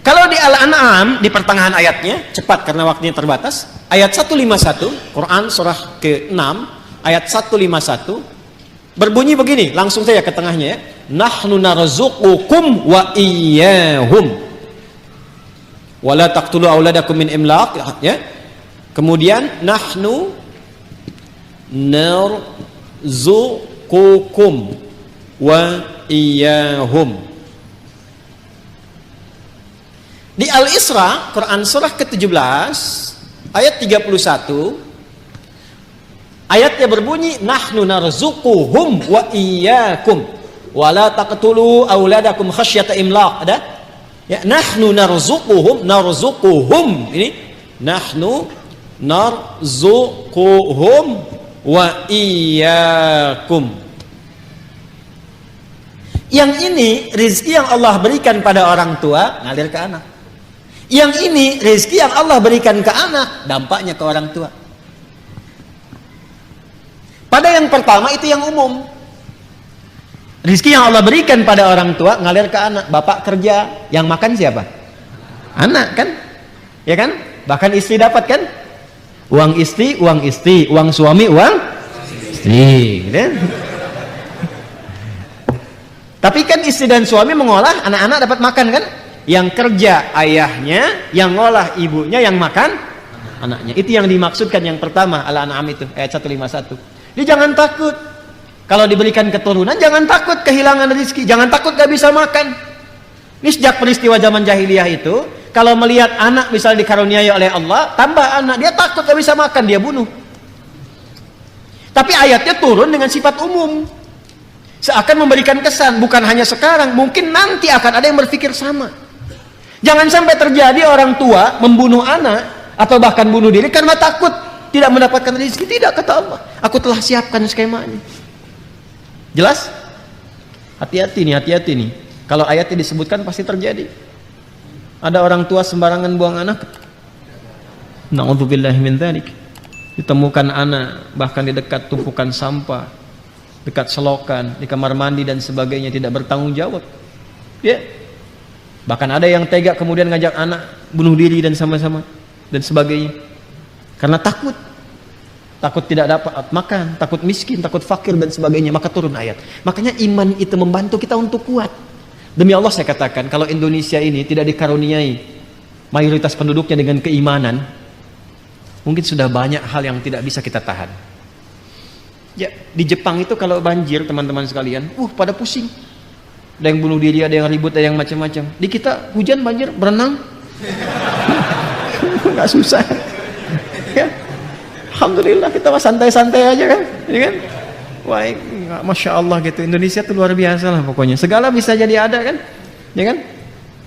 Kalau di Al-An'am di pertengahan ayatnya, cepat karena waktunya terbatas, ayat 151, Quran surah ke-6 ayat 151 berbunyi begini, langsung saja ke tengahnya ya. Nahnu narzuqukum wa iyyahum. Wala taqtulu auladakum min imlaq, ya. Kemudian nahnu narzuqukum wa iyyahum. Di Al-Isra, Quran surah ke-17 ayat 31, ayatnya berbunyi nahnu narzuquhum wa iyyakum wala taqtulu auladakum khasyata imlaq. Ada? Ya, nahnu narzuquhum ini nahnu narzuquhum wa iyyakum. Yang ini rezeki yang Allah berikan pada orang tua ngalir ke anak. Yang ini rezeki yang Allah berikan ke anak, dampaknya ke orang tua. Pada yang pertama itu yang umum. Rezeki yang Allah berikan pada orang tua ngalir ke anak. Bapak kerja, yang makan siapa? Anak kan? Ya kan? Bahkan istri dapat kan? Uang istri, uang suami, uang istri. Gitu. Tapi kan istri dan suami mengolah, anak-anak dapat makan kan? Yang kerja ayahnya, yang ngolah ibunya, yang makan anaknya. Itu yang dimaksudkan yang pertama, Al-An'am itu ayat 151. Jadi jangan takut kalau diberikan keturunan, jangan takut kehilangan rezeki, jangan takut gak bisa makan. Ini sejak peristiwa zaman jahiliyah itu, kalau melihat anak misalnya dikaruniai oleh Allah, tambah anak, dia takut gak bisa makan, dia bunuh. Tapi ayatnya turun dengan sifat umum, seakan memberikan kesan, bukan hanya sekarang, mungkin nanti akan ada yang berpikir sama. Jangan sampai terjadi orang tua membunuh anak atau bahkan bunuh diri karena takut tidak mendapatkan rezeki. Tidak, kata Allah, aku telah siapkan skemanya. Jelas? Hati-hati nih. Kalau ayatnya disebutkan pasti terjadi. Ada orang tua sembarangan buang anak. Na'udzubillahi min dzalik. Ditemukan anak bahkan di dekat tumpukan sampah, dekat selokan, di kamar mandi dan sebagainya, tidak bertanggung jawab. Ya. Bahkan ada yang tega kemudian ngajak anak bunuh diri dan sama-sama dan sebagainya. Karena takut tidak dapat makan, takut miskin, takut fakir dan sebagainya, maka turun ayat. Makanya iman itu membantu kita untuk kuat. Demi Allah saya katakan, kalau Indonesia ini tidak dikaruniai mayoritas penduduknya dengan keimanan, mungkin sudah banyak hal yang tidak bisa kita tahan. Ya, di Jepang itu kalau banjir teman-teman sekalian, pada pusing. Ada yang bunuh diri, ada yang ribut, ada yang macam-macam. Di kita hujan banjir berenang, nggak susah. Ya, alhamdulillah kita santai-santai aja kan, ya kan? Wah, masya Allah gitu. Indonesia tuh luar biasa lah pokoknya. Segala bisa jadi ada kan, ya kan?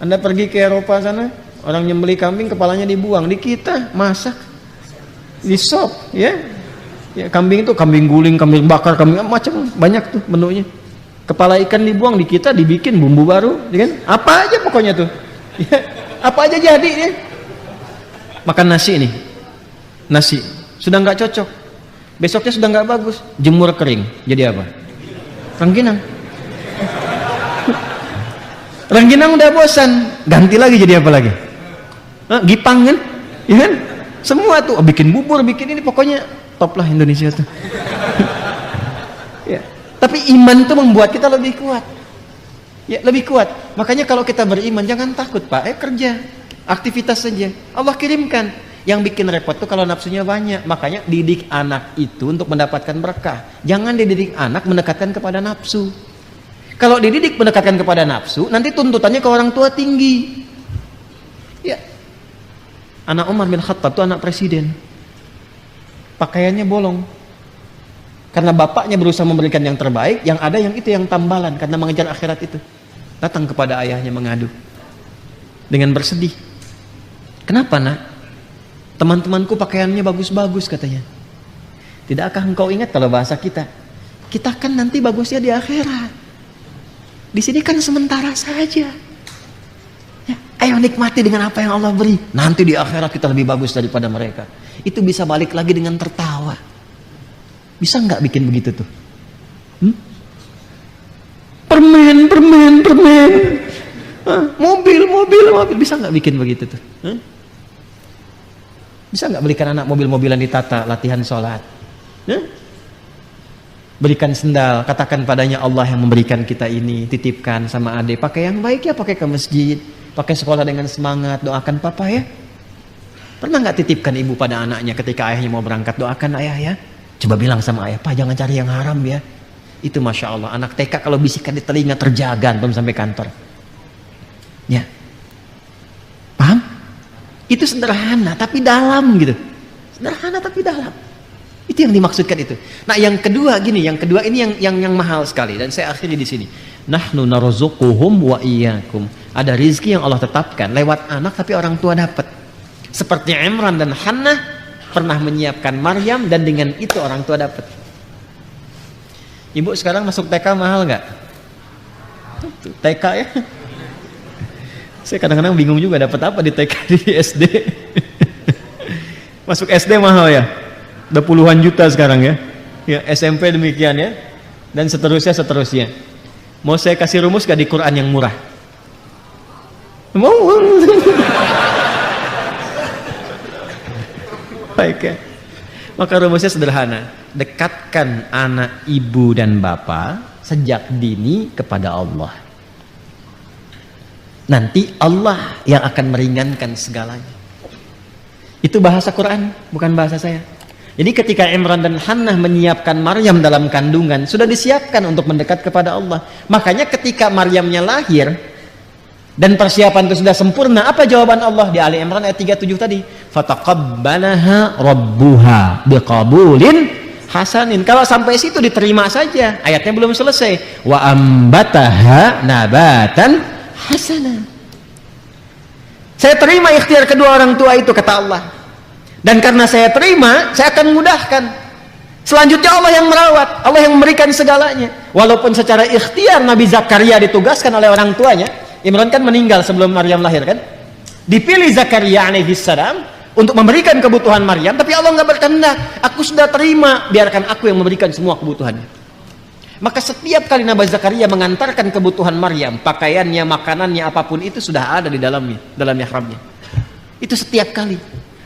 Anda pergi ke Eropa sana, orang nyembeli kambing kepalanya dibuang. Di kita masak, di sop, ya. Ya, kambing itu kambing guling, kambing bakar, kambing macam banyak tuh menunya. Kepala ikan dibuang, di kita dibikin bumbu baru, ya kan? Apa aja pokoknya tuh, ya, apa aja jadi ya. Makan nasi ini, nasi sudah nggak cocok, besoknya sudah nggak bagus, jemur kering, jadi apa? Rengginang. Rengginang udah bosan, ganti lagi jadi apa lagi? Gipang kan, ya kan? Semua tuh, bikin bubur, bikin ini, pokoknya top lah Indonesia tuh. Ya. Tapi iman itu membuat kita lebih kuat. Ya, lebih kuat. Makanya kalau kita beriman jangan takut, Pak. Kerja, aktivitas saja. Allah kirimkan. Yang bikin repot tuh kalau nafsunya banyak. Makanya didik anak itu untuk mendapatkan berkah. Jangan dididik anak mendekatkan kepada nafsu. Kalau dididik mendekatkan kepada nafsu, nanti tuntutannya ke orang tua tinggi. Ya. Anak Umar bin Khattab itu anak presiden. Pakaiannya bolong. Karena bapaknya berusaha memberikan yang terbaik, yang ada yang itu yang tambalan karena mengejar akhirat itu. Datang kepada ayahnya mengadu dengan bersedih. Kenapa nak? Teman-temanku pakaiannya bagus-bagus katanya. Tidakkah engkau ingat kalau bahasa kita? Kita kan nanti bagusnya di akhirat. Di sini kan sementara saja. Ya, ayo nikmati dengan apa yang Allah beri. Nanti di akhirat kita lebih bagus daripada mereka. Itu bisa balik lagi dengan tertawa. Bisa nggak bikin begitu tuh? Permen. Mobil. Bisa nggak bikin begitu tuh? Bisa nggak belikan anak mobil-mobilan ditata, latihan sholat? Berikan sendal, katakan padanya Allah yang memberikan kita ini, titipkan sama adik. Pakai yang baik ya, pakai ke masjid, pakai sekolah dengan semangat, doakan papa ya. Pernah nggak titipkan ibu pada anaknya ketika ayahnya mau berangkat, doakan ayah ya. Coba bilang sama ayah, Pak jangan cari yang haram ya. Itu Masya Allah, anak TK kalau bisikan di telinga terjaga belum sampai kantor. Ya, paham? Itu sederhana tapi dalam gitu. Sederhana tapi dalam. Itu yang dimaksudkan itu. Nah yang kedua gini, yang kedua ini yang mahal sekali dan saya akhiri di sini. Nahnu narzuquhum wa iyyakum. Ada rizki yang Allah tetapkan lewat anak tapi orang tua dapat. Seperti Imran dan Hannah pernah menyiapkan Maryam dan dengan itu orang tua dapat. Ibu sekarang masuk TK mahal nggak? TK ya? Saya kadang-kadang bingung juga dapat apa di TK di SD. Masuk SD mahal ya? Udah puluhan juta sekarang ya? Ya SMP demikian ya? Dan seterusnya. Mau saya kasih rumus gak di Quran yang murah? Mau? Baik ya. Maka rumusnya sederhana. Dekatkan anak ibu dan bapak sejak dini kepada Allah. Nanti Allah yang akan meringankan segalanya. Itu bahasa Quran, bukan bahasa saya. Jadi ketika Imran dan Hannah menyiapkan Maryam dalam kandungan, sudah disiapkan untuk mendekat kepada Allah. Makanya ketika Maryamnya lahir dan persiapan itu sudah sempurna, apa jawaban Allah di Ali Imran ayat 37 tadi? Fataqabbalaha rabbuha biqabulin hasanin. Kalau sampai situ diterima saja, ayatnya belum selesai. Wa ambataha nabatan hasana. Saya terima ikhtiar kedua orang tua itu, kata Allah. Dan karena saya terima, saya akan mudahkan. Selanjutnya Allah yang merawat, Allah yang memberikan segalanya. Walaupun secara ikhtiar Nabi Zakaria ditugaskan oleh orang tuanya. Imran kan meninggal sebelum Maryam lahir kan? Dipilih Zakaria alaihissalam untuk memberikan kebutuhan Maryam, tapi Allah nggak berkehendak. Aku sudah terima, biarkan aku yang memberikan semua kebutuhannya. Maka setiap kali Nabi Zakaria mengantarkan kebutuhan Maryam, pakaiannya, makanannya, apapun itu sudah ada di dalamnya, dalam mihrabnya. Itu setiap kali.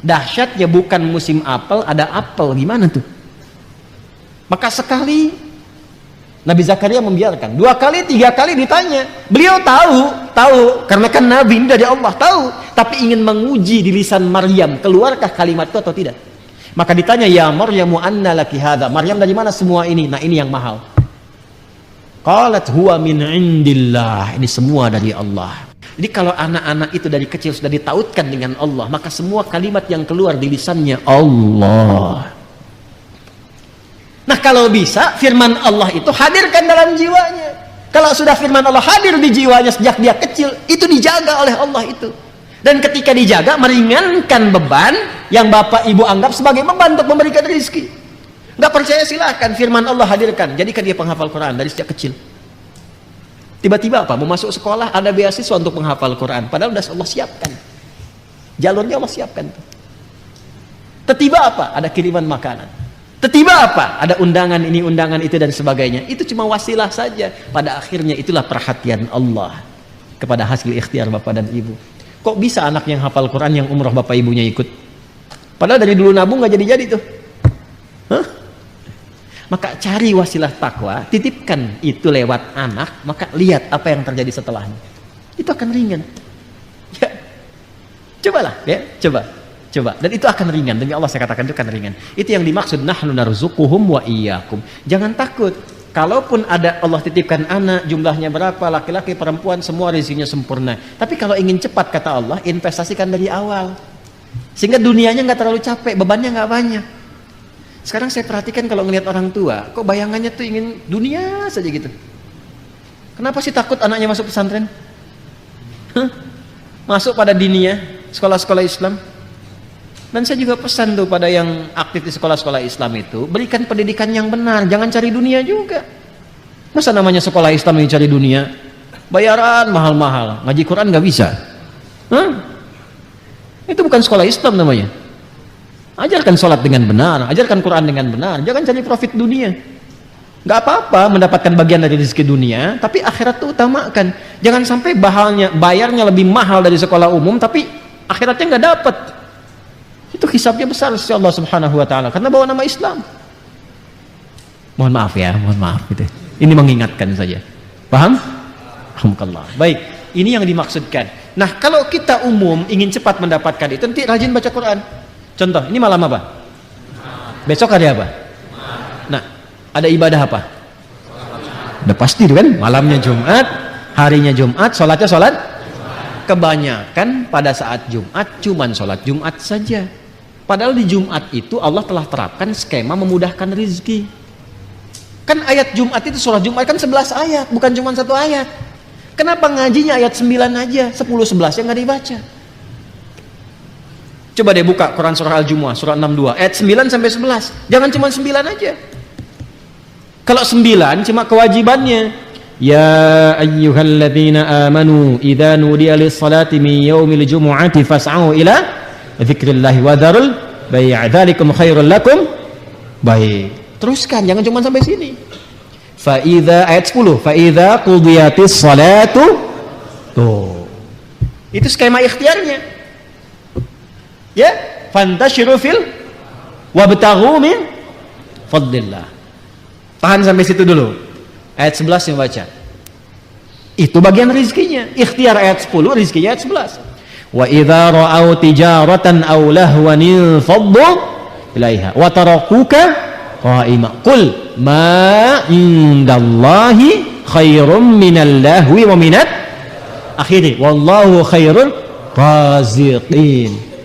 Dahsyatnya bukan musim apel, ada apel, gimana tuh? Maka sekali Nabi Zakaria membiarkan, 2 kali, 3 kali ditanya. Beliau tahu, karena kan Nabi ini dari Allah, tahu, tapi ingin menguji di lisan Maryam, keluarkah kalimat itu atau tidak. Maka ditanya, ya Maryamu anna laki hadha. Maryam dari mana semua ini? Nah ini yang mahal. Qalat huwa min indillah. Ini semua dari Allah. Jadi kalau anak-anak itu dari kecil sudah ditautkan dengan Allah, maka semua kalimat yang keluar di lisannya Allah. Nah kalau bisa firman Allah itu hadirkan dalam jiwanya. Kalau sudah firman Allah hadir di jiwanya sejak dia kecil, itu dijaga oleh Allah itu. Dan ketika dijaga meringankan beban yang bapak ibu anggap sebagai beban untuk memberikan rezeki. Nggak percaya silahkan, firman Allah hadirkan. Jadikan dia penghafal Quran dari sejak kecil. Tiba-tiba apa? Mau masuk sekolah ada beasiswa untuk menghafal Quran. Padahal sudah Allah siapkan. Jalurnya Allah siapkan. Tiba-tiba apa? Ada kiriman makanan. Tiba-tiba apa? Ada undangan ini, undangan itu dan sebagainya. Itu cuma wasilah saja. Pada akhirnya itulah perhatian Allah kepada hasil ikhtiar bapak dan ibu. Kok bisa anak yang hafal Quran yang umroh bapak ibunya ikut? Padahal dari dulu nabung nggak jadi-jadi tuh. Hah? Maka cari wasilah takwa, titipkan itu lewat anak, maka lihat apa yang terjadi setelahnya. Itu akan ringan. Ya. Cobalah, ya, coba. Dan itu akan ringan. Demi Allah saya katakan itu akan ringan. Itu yang dimaksud nahnu narzuquhum wa iyyakum. Jangan takut. Kalaupun ada Allah titipkan anak, jumlahnya berapa, laki-laki, perempuan, semua rezekinya sempurna. Tapi kalau ingin cepat, kata Allah, investasikan dari awal. Sehingga dunianya nggak terlalu capek, bebannya nggak banyak. Sekarang saya perhatikan kalau ngelihat orang tua, kok bayangannya tuh ingin dunia saja gitu. Kenapa sih takut anaknya masuk pesantren? Masuk pada diniyah, sekolah-sekolah Islam. Dan saya juga pesan tuh pada yang aktif di sekolah-sekolah Islam itu, berikan pendidikan yang benar, jangan cari dunia juga. Masa namanya sekolah Islam yang cari dunia? Bayaran mahal-mahal, ngaji Quran nggak bisa. Itu bukan sekolah Islam namanya. Ajarkan sholat dengan benar, ajarkan Quran dengan benar, jangan cari profit dunia. Nggak apa-apa mendapatkan bagian dari rezeki dunia, tapi akhirat itu utamakan. Jangan sampai bayarnya lebih mahal dari sekolah umum, tapi akhiratnya nggak dapat. Itu hisabnya besar sisi Allah Subhanahu Wa Taala karena bawa nama Islam. Mohon maaf ya, mohon maaf gitu. Ini mengingatkan saja. Paham? Alhamdulillah. Baik, ini yang dimaksudkan. Nah, kalau kita umum ingin cepat mendapatkan itu, nanti rajin baca Quran. Contoh, ini malam apa? Besok hari apa? Nah, ada ibadah apa? Udah pasti kan? Malamnya Jumat, harinya Jumat, sholatnya sholat. Kebanyakan pada saat Jumat cuman sholat Jumat saja. Padahal di Jumat itu Allah telah terapkan skema memudahkan rezeki. Kan ayat Jumat itu, sholat Jumat kan 11 ayat, bukan cuma 1 ayat. Kenapa ngajinya ayat 9 aja, 10-11 yang nggak dibaca? Coba deh buka Quran surah Al-Jumu'ah, surah 62, ayat 9 sampai 11. Jangan cuma 9 aja. Kalau 9 cuma kewajibannya. Ya ayyuhalladzina amanu idza nudiya lis-salati min yaumil jumu'ati fas'au ila dzikrillahi wa dzarul bai' dzalikum khairul lakum. Baik. Teruskan, jangan cuma sampai sini. Fa idza ayat 10, fa idza qudiyatis salatu. Tuh. Itu skema ikhtiarnya. Ya, fantashiru fil wabtaghu min fadlillah. Tahan sampai situ dulu. Ayat 11 yang baca. Itu bagian rizkinya. Ikhtiar ayat 10, rizkinya ayat 11. Wa idza ra'au tijaratan aw lahwan faddu ilaiha wa tarakuka qa'ima. Qul ma indallahi khairum minal lahwi wa minat akhiri. Wallahu khairul raziqin.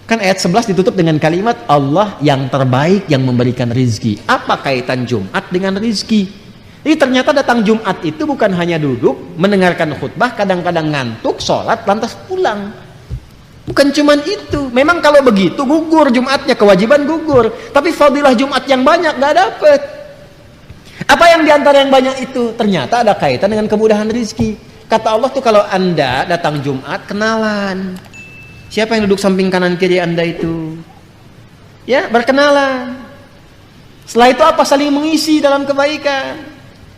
Kan ayat 11 ditutup dengan kalimat Allah yang terbaik yang memberikan rizki. Apa kaitan Jumat dengan rizki? Jadi ternyata datang Jumat itu bukan hanya duduk mendengarkan khutbah, kadang-kadang ngantuk, sholat, lantas pulang. Bukan cuman itu. Memang kalau begitu gugur Jumatnya, kewajiban gugur. Tapi fadilah Jumat yang banyak gak dapet. Apa yang diantara yang banyak itu? Ternyata ada kaitan dengan kemudahan rizki. Kata Allah tuh kalau Anda datang Jumat, kenalan. Siapa yang duduk samping kanan kiri Anda itu? Ya, berkenalan. Setelah itu apa? Saling mengisi dalam kebaikan.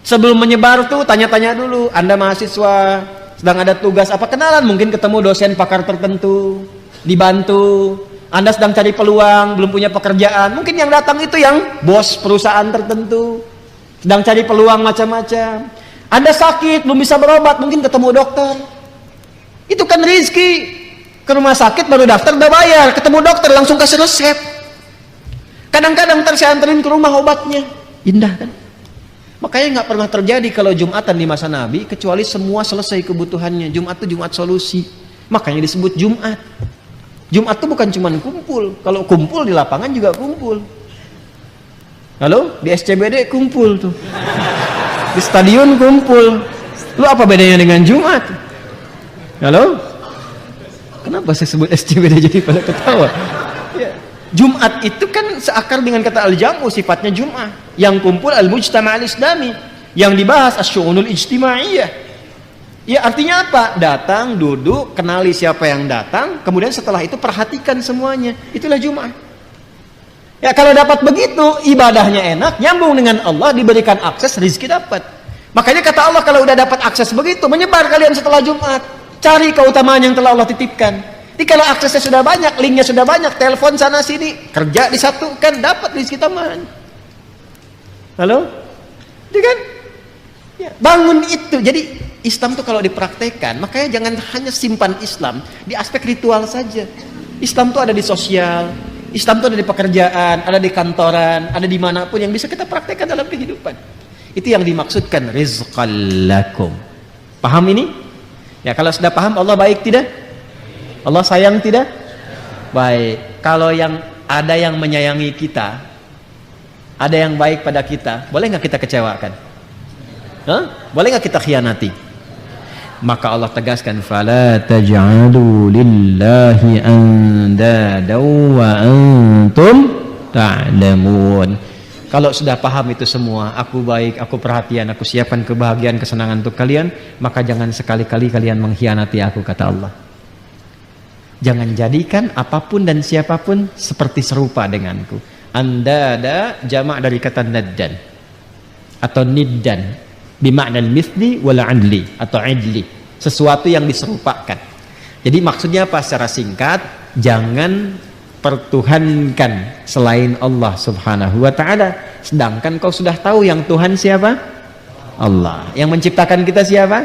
Sebelum menyebar tuh tanya-tanya dulu. Anda mahasiswa, sedang ada tugas apa? Kenalan, mungkin ketemu dosen pakar tertentu, dibantu. Anda sedang cari peluang, belum punya pekerjaan. Mungkin yang datang itu yang bos perusahaan tertentu, sedang cari peluang macam-macam. Anda sakit, belum bisa berobat, mungkin ketemu dokter. Itu kan rezeki. Ke rumah sakit baru daftar udah bayar, ketemu dokter langsung kasih resep. Kadang-kadang saya anterin ke rumah obatnya. Indah kan? Makanya nggak pernah terjadi kalau Jumatan di masa Nabi kecuali semua selesai kebutuhannya. Jumat itu Jumat solusi. Makanya disebut Jumat. Jumat itu bukan cuma kumpul. Kalau kumpul di lapangan juga kumpul. Halo? Di SCBD kumpul tuh. Di stadion kumpul. Lu apa bedanya dengan Jumat? Halo? Kenapa saya sebut SCBD jadi pada ketawa? Ya. Jumat itu kan seakar dengan kata al-jam'u, sifatnya Jum'ah. Yang kumpul al-mujtama' al-islami. Yang dibahas as-syu'unul ijtimaiyah. Ya artinya apa? Datang, duduk, kenali siapa yang datang, kemudian setelah itu perhatikan semuanya. Itulah Jum'ah. Ya kalau dapat begitu, ibadahnya enak, nyambung dengan Allah, diberikan akses, rizki dapat. Makanya kata Allah kalau udah dapat akses begitu, menyebar kalian setelah Jumat. Cari keutamaan yang telah Allah titipkan. Jadi kalau aksesnya sudah banyak, linknya sudah banyak, telepon sana sini, kerja disatukan, dapat rezeki tambahan. Halo? Jadi kan? Ya, bangun itu. Jadi Islam tuh kalau dipraktekkan, makanya jangan hanya simpan Islam di aspek ritual saja. Islam tuh ada di sosial, Islam tuh ada di pekerjaan, ada di kantoran, ada di manapun yang bisa kita praktekkan dalam kehidupan. Itu yang dimaksudkan rizqal lakum. Paham ini? Ya kalau sudah paham, Allah baik tidak? Allah sayang tidak? Baik. Kalau yang ada yang menyayangi kita, ada yang baik pada kita, boleh nggak kita kecewakan? Hah? Boleh nggak kita khianati? Maka Allah tegaskan, fala taj'alu lillahi andada wa antum ta'lamun. Kalau sudah paham itu semua, aku baik, aku perhatian, aku siapkan kebahagiaan, kesenangan untuk kalian, maka jangan sekali-kali kalian mengkhianati aku, kata Allah. Jangan jadikan apapun dan siapapun seperti serupa denganku. Andada jamak dari kata naddan atau niddan, bimakna al-mithli wal adli atau adli, sesuatu yang diserupakan. Jadi maksudnya apa secara singkat? Jangan pertuhankan selain Allah Subhanahu wa taala, sedangkan kau sudah tahu yang Tuhan siapa? Allah. Yang menciptakan kita siapa?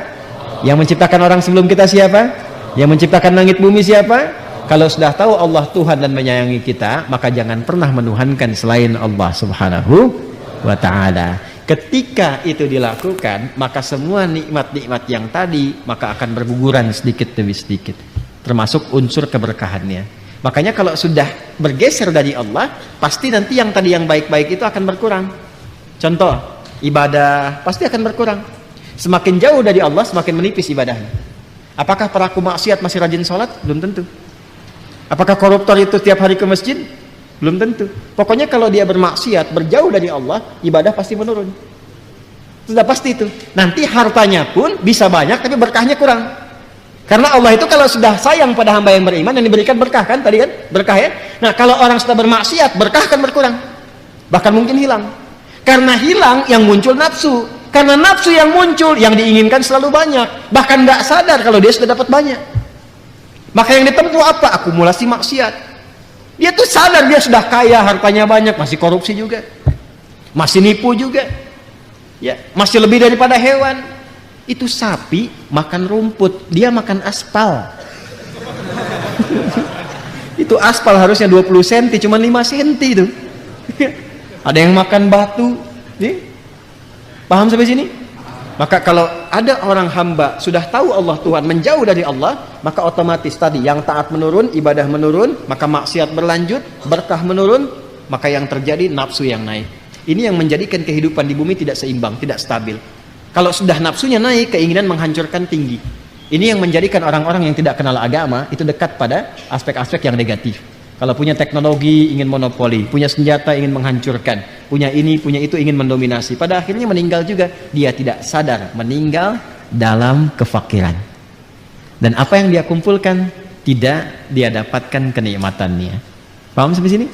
Yang menciptakan orang sebelum kita siapa? Yang menciptakan langit bumi siapa? Kalau sudah tahu Allah Tuhan dan menyayangi kita, maka jangan pernah menuhankan selain Allah Subhanahu wa taala. Ketika itu dilakukan, maka semua nikmat-nikmat yang tadi maka akan berguguran sedikit demi sedikit, termasuk unsur keberkahannya. Makanya kalau sudah bergeser dari Allah, pasti nanti yang tadi yang baik-baik itu akan berkurang. Contoh, ibadah pasti akan berkurang. Semakin jauh dari Allah, semakin menipis ibadahnya. Apakah pelaku maksiat masih rajin sholat? Belum tentu. Apakah koruptor itu tiap hari ke masjid? Belum tentu. Pokoknya kalau dia bermaksiat, berjauh dari Allah, ibadah pasti menurun. Sudah pasti itu. Nanti hartanya pun bisa banyak, tapi berkahnya kurang. Karena Allah itu kalau sudah sayang pada hamba yang beriman, yang diberikan berkah kan, tadi kan, berkah ya. Nah kalau orang sudah bermaksiat, berkah akan berkurang. Bahkan mungkin hilang. Karena hilang yang muncul nafsu. Karena nafsu yang muncul, yang diinginkan selalu banyak. Bahkan nggak sadar kalau dia sudah dapat banyak. Maka yang ditempuh apa? Akumulasi maksiat. Dia tuh sadar dia sudah kaya, hartanya banyak, masih korupsi juga, masih nipu juga, ya, masih lebih daripada hewan. Itu sapi makan rumput, dia makan aspal. Itu aspal harusnya 20 cm, cuma 5 cm itu. Ada yang makan batu, nih. Paham sampai sini? Maka kalau ada orang hamba sudah tahu Allah Tuhan, menjauh dari Allah, maka otomatis tadi yang taat menurun, ibadah menurun, maka maksiat berlanjut, berkah menurun, maka yang terjadi nafsu yang naik. Ini yang menjadikan kehidupan di bumi tidak seimbang, tidak stabil. Kalau sudah nafsunya naik, keinginan menghancurkan tinggi. Ini yang menjadikan orang-orang yang tidak kenal agama itu dekat pada aspek-aspek yang negatif. Kalau punya teknologi ingin monopoli, punya senjata ingin menghancurkan, punya ini, punya itu ingin mendominasi. Pada akhirnya meninggal juga. Dia tidak sadar meninggal dalam kefakiran. Dan apa yang dia kumpulkan tidak dia dapatkan kenikmatannya. Paham sampai sini?